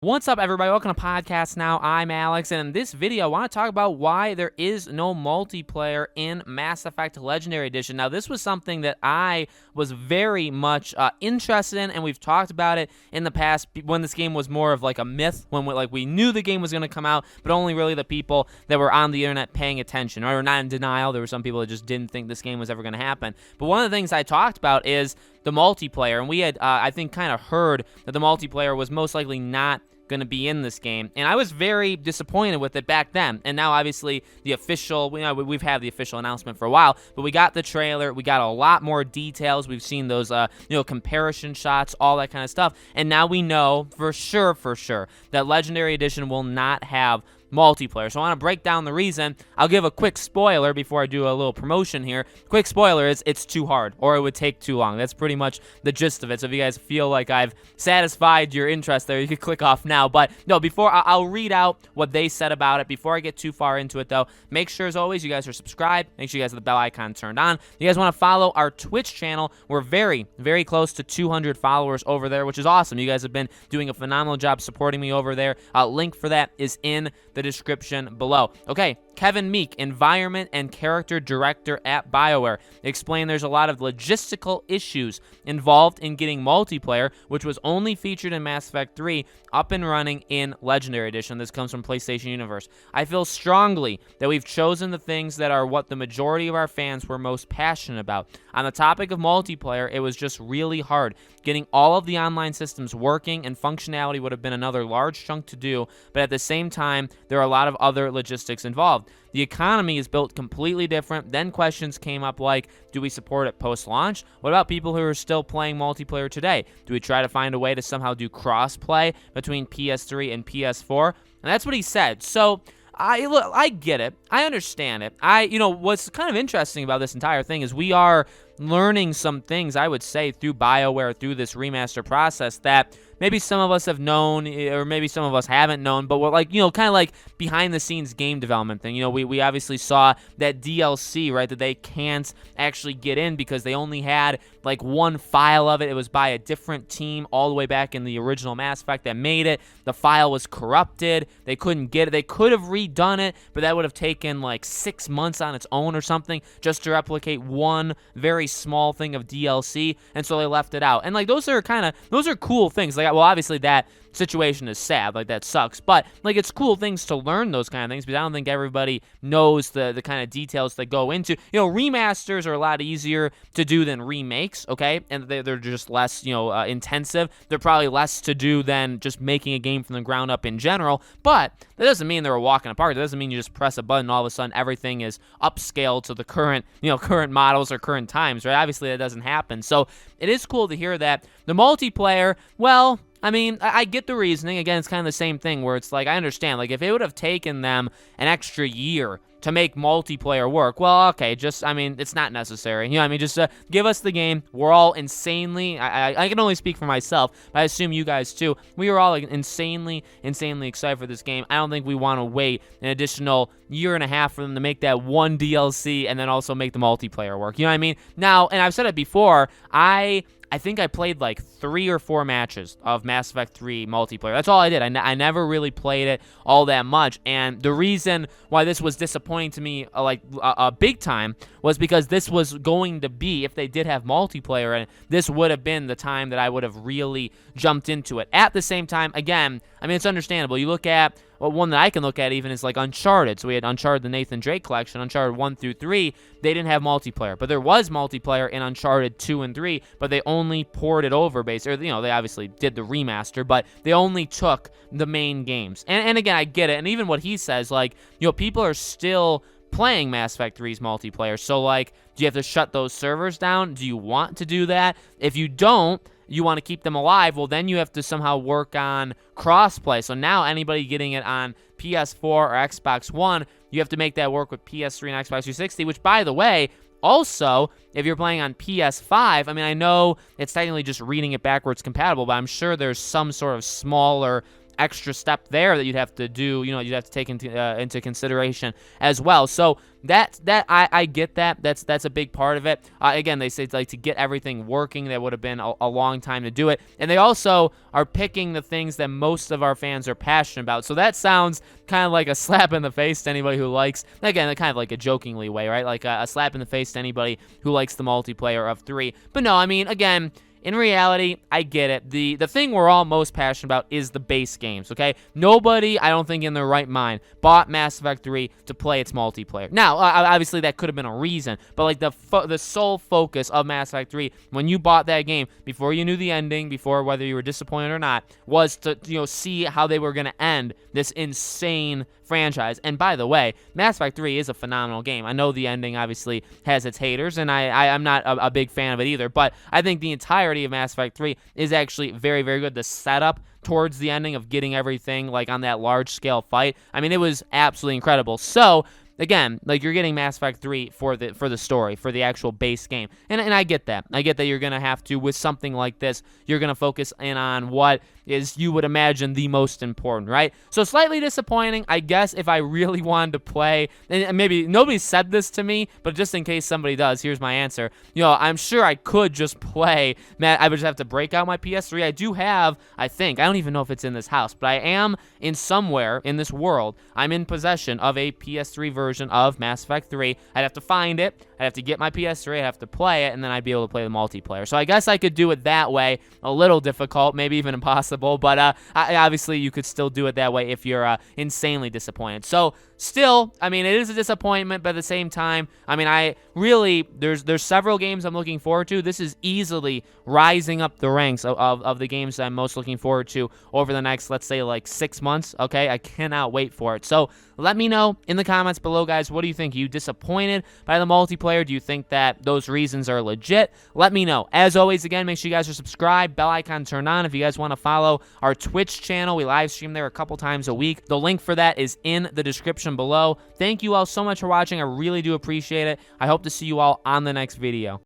What's up, everybody? Welcome to Podcast Now. I'm Alex, and in this video, I want to talk about why there is no multiplayer in Mass Effect Legendary Edition. Now, this was something that I was very much interested in, and we've talked about it in the past when this game was more of like a myth, when we knew the game was going to come out, but only really the people that were on the internet paying attention, or not in denial. There were some people that just didn't think this game was ever going to happen. But one of the things I talked about is the multiplayer, and we had, I think, kind of heard that the multiplayer was most likely not going to be in this game, and I was very disappointed with it back then. And now, obviously, the official, we've had the official announcement for a while, but we got the trailer, we got a lot more details, we've seen those, comparison shots, all that kind of stuff, and now we know for sure that Legendary Edition will not have multiplayer. So I want to break down the reason. I'll give a quick spoiler before I do a little promotion here. Quick spoiler is it's too hard, or it would take too long. That's pretty much the gist of it. So if you guys feel like I've satisfied your interest there, you can click off now. But no, before I'll read out what they said about it. Before I get too far into it, though, make sure as always you guys are subscribed. Make sure you guys have the bell icon turned on. If you guys want to follow our Twitch channel, we're very, very close to 200 followers over there, which is awesome. You guys have been doing a phenomenal job supporting me over there. Link for that is in the description below. Okay, Kevin Meek, Environment and Character Director at BioWare, explained there's a lot of logistical issues involved in getting multiplayer, which was only featured in Mass Effect 3, up and running in Legendary Edition. This comes from PlayStation Universe. I feel strongly that we've chosen the things that are what the majority of our fans were most passionate about. On the topic of multiplayer, it was just really hard. Getting all of the online systems working and functionality would have been another large chunk to do, but at the same time, there are a lot of other logistics involved. The economy is built completely different. Then questions came up like, do we support it post-launch? What about people who are still playing multiplayer today? Do we try to find a way to somehow do cross-play between PS3 and PS4? And that's what he said. So I get it. I understand it. What's kind of interesting about this entire thing is we are learning some things, I would say, through BioWare, through this remaster process that maybe some of us have known, or maybe some of us haven't known, but we're like, kind of like behind the scenes game development thing. We obviously saw that DLC, right, that they can't actually get in because they only had like one file of it. It was by a different team all the way back in the original Mass Effect that made it. The file was corrupted. They couldn't get it. They could have redone it, but that would have taken like 6 months on its own or something just to replicate one very small thing of DLC, and so they left it out. And like those are cool things. Like, well, obviously that situation is sad, like that sucks, but like it's cool things to learn those kind of things, because I don't think everybody knows the kind of details that go into, remasters are a lot easier to do than remakes, okay, and they're just less intensive. They're probably less to do than just making a game from the ground up in general, but that doesn't mean they're a walk in the park. That doesn't mean you just press a button and all of a sudden everything is upscaled to the current models or current times, right? Obviously that doesn't happen. So it is cool to hear that the multiplayer, well, I mean, I get the reasoning. Again, it's kind of the same thing where it's like, I understand. Like, if it would have taken them an extra year to make multiplayer work, well, okay, it's not necessary. Just give us the game. We're all insanely, I can only speak for myself, but I assume you guys too. We were all like, insanely excited for this game. I don't think we want to wait an additional year and a half for them to make that one DLC and then also make the multiplayer work. You know what I mean? Now, and I've said it before, I think I played like 3 or 4 matches of Mass Effect 3 multiplayer. That's all I did. I never really played it all that much. And the reason why this was disappointing to me, big time, was because this was going to be, if they did have multiplayer, and this would have been the time that I would have really jumped into it. At the same time, again, it's understandable. You look at, one that I can look at even is like Uncharted. So we had Uncharted, the Nathan Drake collection, Uncharted 1 through 3. They didn't have multiplayer, but there was multiplayer in Uncharted 2 and 3, but they only ported over basically, they obviously did the remaster, but they only took the main games. And again, I get it. And even what he says, like, people are still playing Mass Effect 3's multiplayer. So like, do you have to shut those servers down? Do you want to do that? If you don't, you want to keep them alive, well, then you have to somehow work on crossplay. So now anybody getting it on PS4 or Xbox One, you have to make that work with PS3 and Xbox 360, which, by the way, also, if you're playing on PS5, I know it's technically just reading it backwards compatible, but I'm sure there's some sort of smaller extra step there that you'd have to do, you'd have to take into consideration as well. So I get that. That's a big part of it. Again, they say it's like to get everything working, that would have been a long time to do it. And they also are picking the things that most of our fans are passionate about. So that sounds kind of like a slap in the face to anybody who likes, again, kind of like a jokingly way, right? Like a slap in the face to anybody who likes the multiplayer of 3. But no, I mean, again, in reality, I get it. The thing we're all most passionate about is the base games, okay? Nobody, I don't think in their right mind, bought Mass Effect 3 to play its multiplayer. Now, obviously, that could have been a reason, but like the sole focus of Mass Effect 3, when you bought that game, before you knew the ending, before whether you were disappointed or not, was to, see how they were going to end this insane franchise. And by the way, Mass Effect 3 is a phenomenal game. I know the ending obviously has its haters, and I'm not a big fan of it either, but I think the entirety of Mass Effect 3 is actually very, very good. The setup towards the ending of getting everything like on that large scale fight, I mean, it was absolutely incredible. So again, like, you're getting Mass Effect 3 for the story, for the actual base game. And I get that. I get that you're going to have to, with something like this, you're going to focus in on what is, you would imagine, the most important, right? So slightly disappointing, I guess, if I really wanted to play, and maybe nobody said this to me, but just in case somebody does, here's my answer. I'm sure I could just play, I would just have to break out my PS3. I do have, I don't even know if it's in this house, but I am in somewhere in this world, I'm in possession of a PS3 version of Mass Effect 3. I'd have to find it, I'd have to get my PS3, I'd have to play it, and then I'd be able to play the multiplayer. So I guess I could do it that way. A little difficult, maybe even impossible, but obviously you could still do it that way if you're insanely disappointed. So still, I mean, it is a disappointment, but at the same time, I mean, there's several games I'm looking forward to. This is easily rising up the ranks of the games that I'm most looking forward to over the next, let's say, like 6 months, okay? I cannot wait for it. So let me know in the comments below, guys. What do you think? Are you disappointed by the multiplayer? Do you think that those reasons are legit? Let me know. As always, again, make sure you guys are subscribed, bell icon turned on. If you guys want to follow our Twitch channel, we live stream there a couple times a week. The link for that is in the description below. Thank you all so much for watching. I really do appreciate it. I hope to see you all on the next video.